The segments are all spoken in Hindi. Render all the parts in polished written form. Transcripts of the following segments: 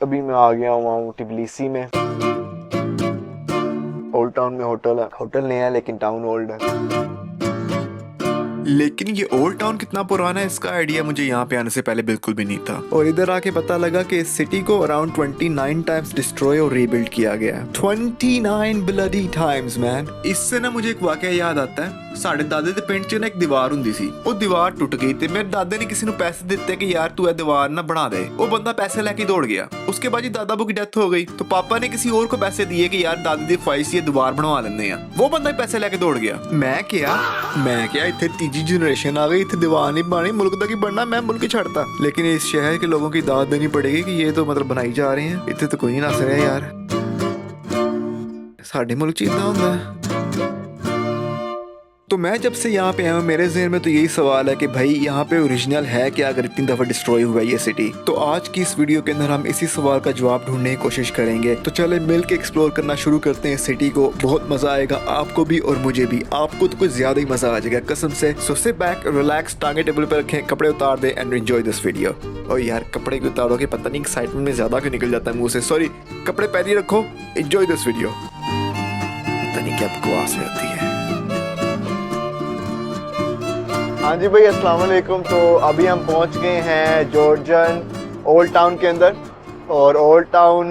अभी मैं आ गया हूँ टिबिलिसी में। ओल्ड टाउन में होटल है, होटल नया है लेकिन टाउन ओल्ड है। लेकिन ये ओल्ड टाउन कितना पुराना है इसका आइडिया मुझे यहाँ पे आने से पहले बिल्कुल भी नहीं था। और इधर आके पता लगा कि इस सिटी को अराउंड 29 टाइम्स डिस्ट्रॉय और रीबिल्ड किया गया है। 29 ब्लडी टाइम्स मैन। इससे ना मुझे एक वाकया याद आता है। साढ़े दादे के पिंड च ना एक दीवार हुंदी सी, वो दीवार टूट गई ते मेरे दादे ने किसी को पैसे दिते कि यार तू ये दीवार ना बना दे। वो बंदा पैसे लेके दौड़ गया। उसके बाद जी दादाबू की डेथ हो गई तो पापा ने किसी और को पैसे दिए कि यार दादी दी ख्वाहिश ये दीवार बनवा लेने हैं। वो बंदा पैसे लेके दौड़ गया। मैं क्या इतने तीजी जनरेशन आ गई, इतने दीवार नहीं बनी, मुल्क दा की बनना, मैं मुल्क ही छड़ता। लेकिन इस शहर के लोगों की दाद देनी पड़ेगी कि ये तो मतलब बनाई जा रहे हैं, इतने तो कोई नहीं नस रहा यार। साडे मुल्क च इदां हुंदा है। तो मैं जब से यहाँ पे आया हूँ मेरे ज़हन में तो यही सवाल है कि भाई यहाँ पे ओरिजिनल है क्या अगर इतनी दफ़ा डिस्ट्रॉय हुआ है ये सिटी। तो आज की इस वीडियो के अंदर हम इसी सवाल का जवाब ढूंढने की कोशिश करेंगे। तो चले मिल के एक्सप्लोर करना शुरू करते हैं सिटी को। बहुत मज़ा आएगा आपको भी और मुझे भी। आपको तो कुछ ज़्यादा ही मज़ा आ जाएगा कसम से। सो सिट बैक, रिलैक्स, टांगे टेबल पर रखें, कपड़े उतार दें एंड एंजॉय दिस वीडियो। और यार कपड़े क्यों उतारोगे, पता नहीं एक्साइटमेंट में ज़्यादा क्यों निकल जाता है मुँह से। सॉरी, कपड़े पहले रखो, एंजॉय दिस वीडियो। पता नहीं क्या बकवास में होती है। हाँ जी भाई, अस्सलाम वालेकुम। तो अभी हम पहुंच गए हैं जॉर्जन ओल्ड टाउन के अंदर। और ओल्ड टाउन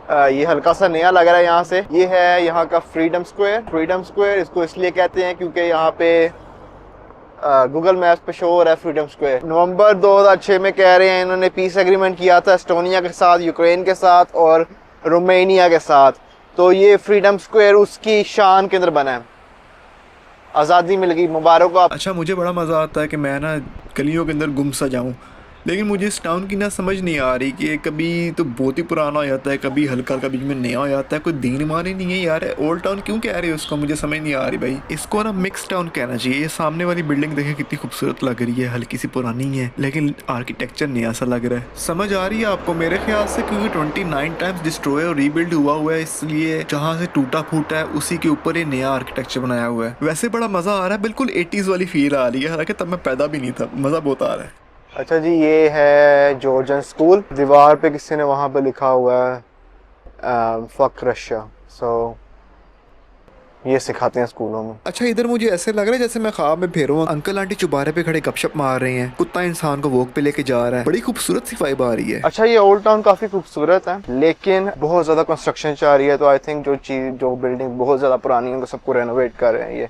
ये हल्का सा नया लग रहा है यहाँ से। ये है यहाँ का फ्रीडम स्क्वायर। फ्रीडम स्क्वायर इसको इसलिए कहते हैं क्योंकि यहाँ पे गूगल मैप्स पे शो हो रहा है फ्रीडम स्क्वायर। नवंबर 2006 में कह रहे हैं इन्होंने पीस एग्रीमेंट किया था एस्टोनिया के साथ, यूक्रेन के साथ और रोमानिया के साथ। तो ये फ्रीडम स्क्वायर उसकी शान के अंदर बना है। आज़ादी मिल गई, मुबारक हो आप। अच्छा, मुझे बड़ा मज़ा आता है कि मैं ना गलियों के अंदर गुम सा जाऊँ, लेकिन मुझे इस टाउन की ना समझ नहीं आ रही कि कभी तो बहुत ही पुराना हो जाता है, कभी हल्का हल्का बीच में नया हो जाता है। कोई दीन ईमान ही नहीं है यार। ओल्ड टाउन क्यों कह रहे हो उसको, मुझे समझ नहीं आ रही भाई। इसको ना मिक्स टाउन कहना चाहिए। ये सामने वाली बिल्डिंग देखे कितनी खूबसूरत लग रही है, हल्की सी पुरानी है लेकिन आर्किटेक्चर नया सा लग रहा है। समझ आ रही है आपको मेरे ख्याल से, क्योंकि 29 टाइम्स डिस्ट्रॉय और रीबिल्ड हुआ है, इसलिए जहाँ से टूटा फूटा है उसी के ऊपर ये नया आर्किटेक्चर बनाया हुआ है। वैसे बड़ा मज़ा आ रहा है, बिल्कुल 80s वाली फील आ रही है, हालांकि तब मैं पैदा भी नहीं था। मज़ा बहुत आ रहा है। अच्छा जी, ये है जॉर्जन स्कूल। दीवार पे किसी ने वहाँ पे लिखा हुआ है फक रशिया। सो ये सिखाते हैं स्कूलों में। अच्छा, इधर मुझे ऐसे लग रहा है जैसे मैं ख्वाब में फेर रहा हूँ। अंकल आंटी चुबारे पे खड़े गपशप मार रहे हैं, कुत्ता इंसान को वॉक पे लेके जा रहा है। बड़ी खूबसूरत सी वाइब आ रही है। अच्छा, ये ओल्ड टाउन काफ़ी खूबसूरत है लेकिन बहुत ज़्यादा कंस्ट्रक्शन चल रही है। तो आई थिंक जो बिल्डिंग बहुत ज़्यादा पुरानी है उनको सबको रेनोवेट कर रहे हैं ये।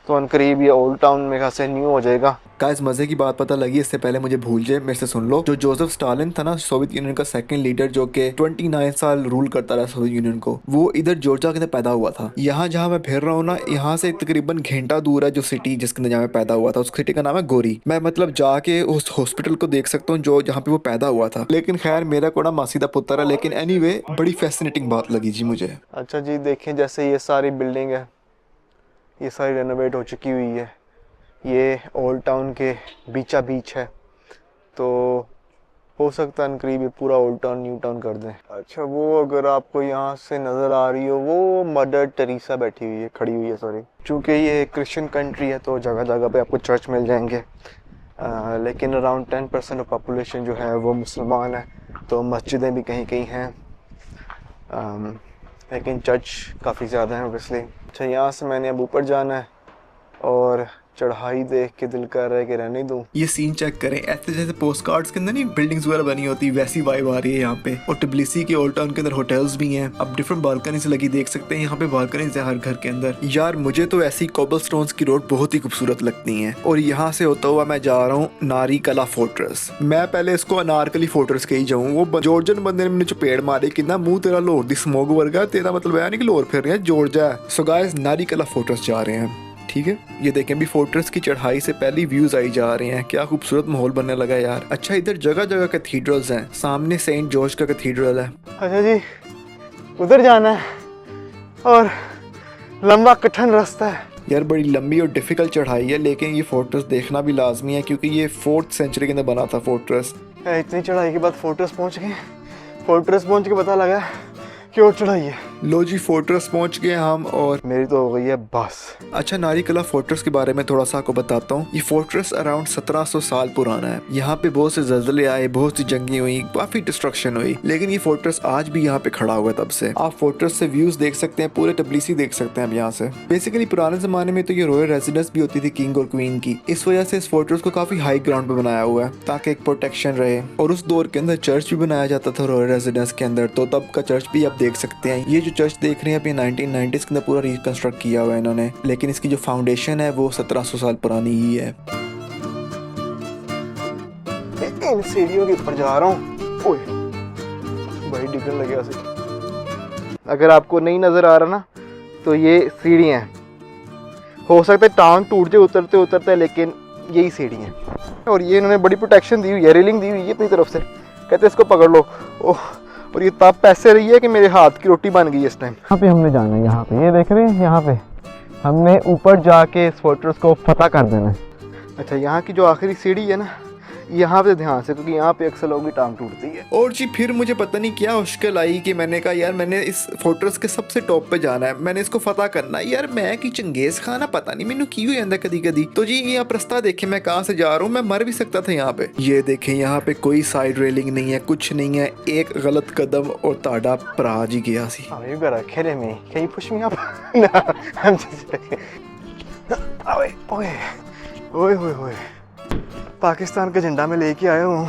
तो अनकरीब ये ओल्ड टाउन मेरे ख्याल से न्यू हो जाएगा। गाइस, मजे की बात पता लगी, इससे पहले मुझे भूल जाए मेरे से सुन लो। जो जोसेफ स्टालिन था ना, सोवियत यूनियन का सेकंड लीडर, जो कि 29 साल रूल करता रहा सोवियत यूनियन को, वो इधर जॉर्जिया के अंदर पैदा हुआ था। यहाँ जहाँ मैं फिर रहा हूँ ना, यहाँ से तकरीबन घंटा दूर है जो सिटी जिसके अंदर जहाँ मैं पैदा हुआ था। उस सिटी का नाम है गोरी। मैं मतलब जाके उस हॉस्पिटल को देख सकता हूँ जो जहाँ पे वो पैदा हुआ था। लेकिन खैर मेरा कोड़ा मासीदा पुत्र है। लेकिन एनीवे, बड़ी फैसिनेटिंग बात लगी जी मुझे। अच्छा जी, देखें जैसे ये सारी बिल्डिंग है, ये सारी रेनोवेट हो चुकी हुई है। ये ओल्ड टाउन के बीचा बीच है। तो हो सकता है अनकरीब ये पूरा ओल्ड टाउन न्यू टाउन कर दें। अच्छा, वो अगर आपको यहाँ से नज़र आ रही हो, वो मदर टेरेसा बैठी हुई है, खड़ी हुई है सॉरी। चूँकि ये क्रिश्चियन कंट्री है तो जगह जगह पे आपको चर्च मिल जाएंगे। लेकिन अराउंड 10% ऑफ पॉपुलेशन जो है वो मुसलमान है। तो मस्जिदें भी कहीं कहीं हैं, लेकिन चर्च काफ़ी ज़्यादा है ओबियसली। अच्छा, यहाँ से मैंने अब ऊपर जाना है और चढ़ाई देख के दिल कर रहा है कि रहने दूं। ये सीन चेक करें, ऐसे जैसे पोस्ट कार्ड्स के अंदर नहीं बिल्डिंग्स वगैरह बनी होती, वैसी वाइब आ रही है यहाँ पे। और टिबिलिसी के ओल्ड टाउन के अंदर होटल्स भी हैं। अब डिफरेंट बालकनी से लगी देख सकते हैं, यहाँ पे बालकनीज है हर घर के अंदर। यार मुझे तो ऐसी कोबलस्टोन्स की रोड बहुत ही खूबसूरत लगती हैं। और यहाँ से होता हुआ मैं जा रहा हूँ नारी कला फोर्ट्रेस। मैं पहले इसको अनारकली फोर्ट्रेस के ही जाऊँ। वो जॉर्जन बंदे ने मैंने चपेड़ मारी कि ना मुंह तेरा लाहौर दी स्मोग वर्गा, तेरा मतलब है नहीं कि लाहौर फिर रहा है, जॉर्जिया है। सो गाइस, नारी कला फोर्ट्रेस जा रहे हैं। ठीक है, ये देखें भी फोर्ट्रेस की चढ़ाई से पहली व्यूज आई जा रहे हैं। क्या खूबसूरत माहौल बनने लगा यार। अच्छा, इधर जगह जगह कैथीड्रल्स हैं। सामने सेंट जॉर्ज का कैथीड्रल है। अच्छा जी, उधर जाना है और लंबा कठिन रास्ता है यार। बड़ी लंबी और डिफिकल्ट चढ़ाई है, लेकिन ये फोर्ट्रेस देखना भी लाजमी है क्योंकि ये 4th सेंचुरी के अंदर बना था फोर्ट्रेस। इतनी चढ़ाई के बाद फोर्ट्रेस पहुंच गए। फोर्ट्रेस पहुंच के पता लगा कि और चढ़ाई है। लो जी फोर्ट्रेस पहुंच गए हम और मेरी तो हो गई है बस। अच्छा नारी कला फोर्ट्रेस के बारे में थोड़ा सा आपको बताता हूँ। ये फोर्ट्रेस अराउंड 1700 साल पुराना है। यहाँ पे बहुत से जल्जले आए, बहुत सी जंगी हुई, काफी डिस्ट्रक्शन हुई, लेकिन ये फोर्ट्रेस आज भी यहाँ पे खड़ा हुआ है। तब से आप फोर्ट्रेस से व्यूज देख सकते हैं, पूरे तबलीसी देख सकते हैं आप यहाँ से। बेसिकली पुराने जमाने में तो ये रॉयल रेजिडेंस भी होती थी किंग और क्वीन की। इस वजह से इस फोर्ट्रेस को काफी हाई ग्राउंड पे बनाया हुआ है ताकि एक प्रोटेक्शन रहे। और उस दौर के अंदर चर्च भी बनाया जाता था रॉयल रेजिडेंस के अंदर, तो तब का चर्च भी आप देख सकते हैं। ये जो चर्च देख रहे हैं आप, ये 1990s के अंदर पूरा रिकंस्ट्रक्ट किया हुआ है इन्होंने, लेकिन इसकी जो फाउंडेशन है वो 1700 साल पुरानी ही है। इन सीढ़ियों के ऊपर जा रहा हूँ। ओए भाई डिगने लगे ऐसे। अगर आपको नहीं नजर आ रहा ना, तो ये सीढ़ियाँ हैं। हो सकता है टांग टूट जाए उतरते उतरते, लेकिन यही सीढ़ी है। और ये इन्होंने बड़ी प्रोटेक्शन दी हुई है, रेलिंग दी हुई है अपनी तरफ से। कहते इसको पकड़ लो। ओह, और ये तब पैसे रही है कि मेरे हाथ की रोटी बन गई इस टाइम। यहाँ पे हमने जाना है, यहाँ पे ये देख रहे हैं, यहाँ पे हमने ऊपर जाके इस फोर्ट्रेस को फतह कर देना है। अच्छा, यहाँ की जो आखिरी सीढ़ी है ना, यहाँ पे ध्यान से, क्योंकि यहाँ पे अक्सर लोगों की टांग टूटती है। और जी फिर मुझे पता नहीं क्या मुश्किल आई कि मैंने कहा यार मैंने इस फोर्ट्रेस के सबसे टॉप पे जाना है, मैंने इसको फतह करना है। यार मैं कि चंगेज खान पता नहीं मैंने की हुई अंदर कदी कदी। तो जी ये आप रास्ता देखे मैं कहाँ से जा रहा हूँ, मैं मर भी सकता था यहाँ पे। ये देखें यहाँ पे कोई साइड रेलिंग नहीं है, कुछ नहीं है, एक गलत कदम और ताड़ा परा जी गया सी। You gotta kidding me. Can you push me up? No, I'm just joking. ओए पाकिस्तान का झंडा मैं लेके आया हूँ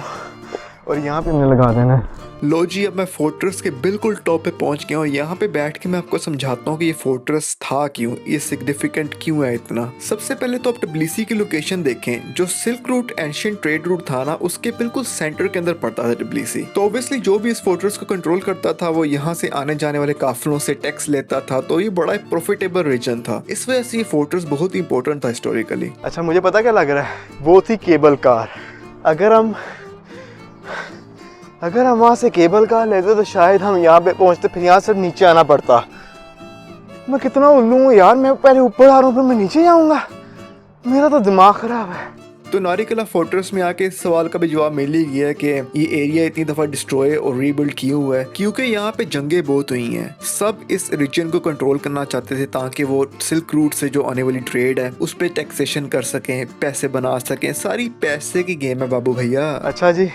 और यहाँ पे हमने लगा देना है। लो जी अब मैं फोर्ट्रेस के बिल्कुल टॉप पे पहुंच गया हूँ। यहाँ पे बैठ के मैं आपको समझाता हूँ कि ये फोर्ट्रेस था क्यों, ये सिग्निफिकेंट क्यों है इतना। सबसे पहले तो आप टबिलिसी की लोकेशन देखें। जो silk route ancient trade route था ना, उसके बिल्कुल सेंटर के अंदर पड़ता था टबिलिसी। तो ऑब्वियसली जो भी इस फोर्ट्रेस को कंट्रोल करता था वो यहाँ से आने जाने वाले काफिलों से टैक्स लेता था, तो ये बड़ा प्रॉफिटेबल रीजन था। इस वजह से ये फोर्ट्रेस बहुत ही इंपॉर्टेंट था हिस्टोरिकली। अच्छा मुझे पता क्या लग रहा है, वो थी केबल कार। अगर हम वहाँ से केबल कार लेते तो शायद हम यहाँ पे पहुँचते, फिर यहाँ से नीचे आना पड़ता। मैं कितना उल्लू हूँ यार, मैं पहले ऊपर आ रहा हूँ फिर मैं नीचे जाऊँगा, मेरा तो दिमाग खराब है। तो नारिकला फोर्ट्रेस में आके इस सवाल का भी जवाब मिल ही गया कि ये एरिया इतनी दफा डिस्ट्रॉय और रीबिल्ड क्यों हुआ है, क्योंकि यहाँ पे जंगें बहुत हुई हैं। सब इस रीजन को कंट्रोल करना चाहते थे ताकि वो सिल्क रूट से जो आने वाली ट्रेड है उस पर टैक्सेशन कर सकें, पैसे बना सकें। सारी पैसे की गेम है बाबू भैया। अच्छा जी,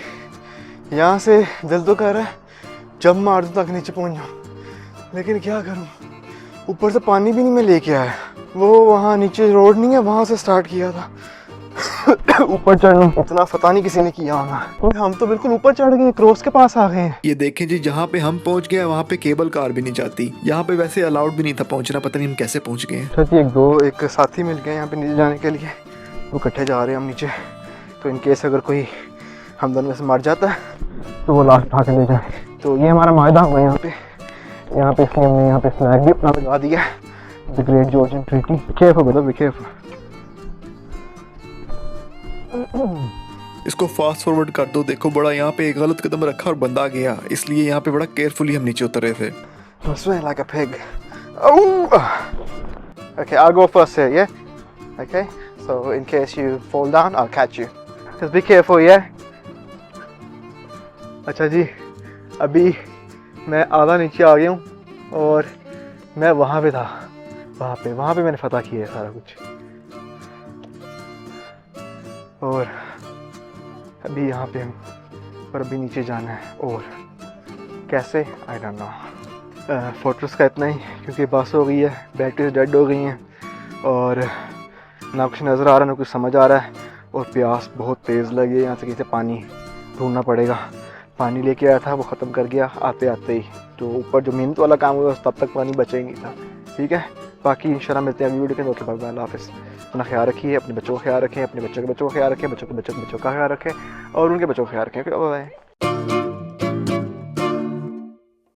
यहाँ से दिल तो कर रहा है जब मार दूँ तक नीचे पहुँच जाऊँ, लेकिन क्या करूँ, ऊपर से पानी भी नहीं मैं लेके आया। वो वहाँ नीचे रोड नहीं है, वहाँ से स्टार्ट किया था। ऊपर चढ़ना इतना पता नहीं किसी ने किया होगा। हम तो बिल्कुल ऊपर चढ़ गए, क्रॉस के पास आ गए हैं। ये देखें जी, जहाँ पे हम पहुँच गए वहाँ पे केबल कार भी नहीं जाती। यहाँ पे वैसे अलाउड भी नहीं था पहुँचना, पता नहीं हम कैसे पहुँच गए। अच्छा जी, एक साथी मिल गए यहाँ पे नीचे जाने के लिए, वो इकट्ठे जा रहे हैं हम नीचे। तो इन केस अगर कोई हम दोनों में से मर जाता है तो वो लास्ट उठा के ले जाए। तो ये हमारा मायदा हुआ यहाँ पे इसलिए हमने यहाँ पे स्नैक भी अपना लगा दिया, the great Georgian treaty. Careful brother, be careful. इसको फास्ट फॉरवर्ड कर दो। देखो बड़ा यहाँ पे एक गलत कदम रखा और बंदा गया, इसलिए यहाँ पे बड़ा केयरफुली हम नीचे उतर रहे थे। Swing like a pig. Oh! Okay, I'll go first here, yeah? Okay, so in case you fall down, I'll catch you. Just be careful, yeah? अच्छा जी, अभी मैं आधा नीचे आ गया हूँ और मैं वहाँ पे था, वहाँ पे मैंने फतह किया है सारा कुछ। और अभी यहाँ पे हम पर अभी नीचे जाना है, और कैसे आई डोंट नो। फोर्ट्रेस का इतना ही, क्योंकि बस हो गई है, बैटरीज डेड हो गई हैं और ना कुछ नज़र आ रहा ना कुछ समझ आ रहा है, और प्यास बहुत तेज़ लगी है। यहाँ से कहीं से पानी ढूंढना पड़ेगा। पानी लेके आया था वो ख़त्म कर गया आते आते ही, तो ऊपर जो मेहनत वाला काम हुआ तब तक पानी बचा ही नहीं था। ठीक है, बाकी इंशाल्लाह मिलते हैं अगली वीडियो के। ओके बाय बाय, अल्लाह हाफ़िज़। अपना ख्याल रखिए, अपने बच्चों का ख्याल रखें, अपने बच्चों का ख्याल रखें, बच्चों का ख्याल रखें और उनके बच्चों का ख्याल रखें। Okay bye bye.